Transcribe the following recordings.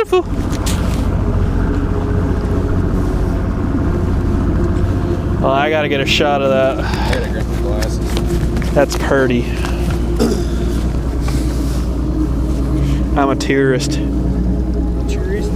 beautiful. Oh, I gotta get a shot of that. I gotta grab my glasses. That's pretty. I'm a tourist. Tourist?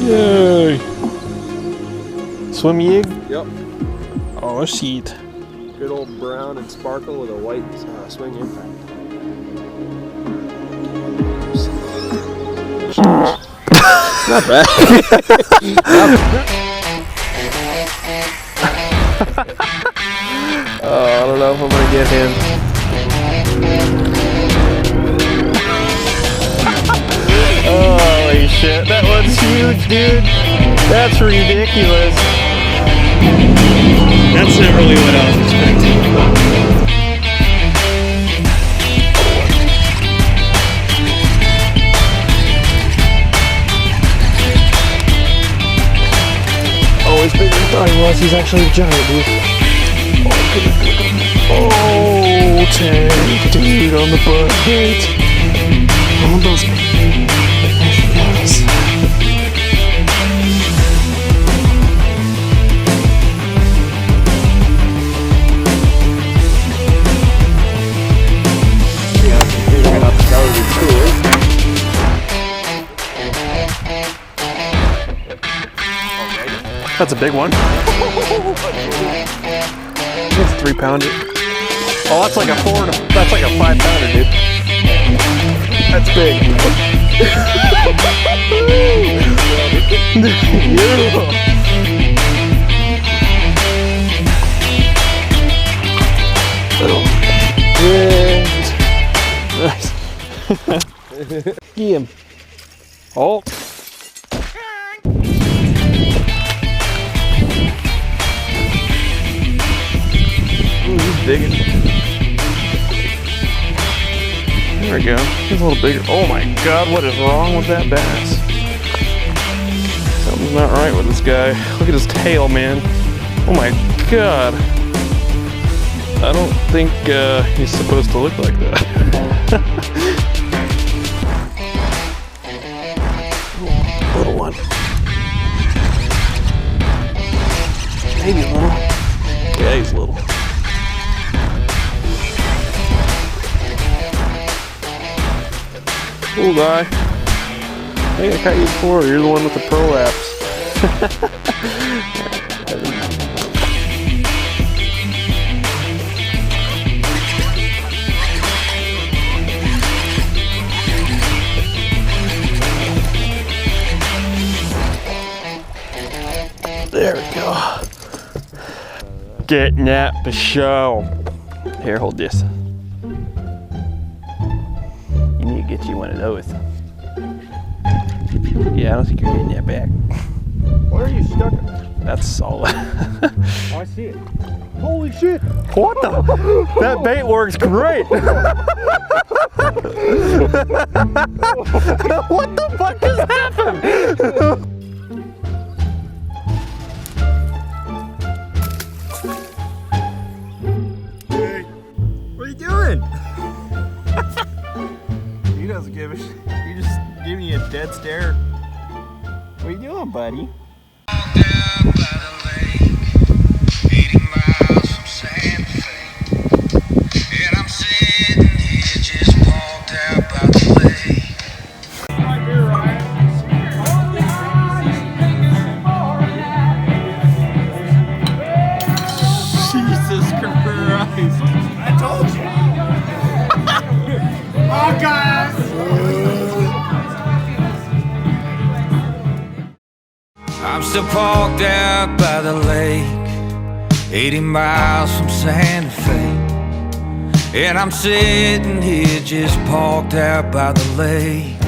Yay! Swim jig? Yep. Oh shit. Good old brown and sparkle with a white swing impact. Not bad. Oh, I don't know if I'm gonna get him. Holy shit, that one's huge, dude. That's ridiculous. That's not really what I was expecting. Oh, he's bigger than I thought he was. He's actually a giant, dude. Oh, tank, dude, on the butt gate. Almost. Yes. That's a big one. That's a 3-pounder. Oh, that's like a 5-pounder, dude. That's big. Beautiful. Nice. Get him. Oh. Ooh, he's digging. There we go. He's a little bigger. Oh my god, what is wrong with that bass? Something's not right with this guy. Look at his tail, man. Oh my god. I don't think he's supposed to look like that. Little one. Maybe little. Yeah, he's little. Cool guy. I think I caught you before. You're the one with the prolapse. There we go. Getting that for show. Here, hold this. You need to get you one of those. Yeah, I don't think you're getting that back. What are you stuck in? That's solid. Oh, I see it. Holy shit! What the? That bait works great. What the fuck just happened? Hey, what are you doing? He doesn't give a shit. You just give me a dead stare. What are you doing, buddy? Jesus Christ. I told you. Oh, guys. I'm still parked out by the lake, 80 miles from Santa Fe. And I'm sitting here just parked out by the lake.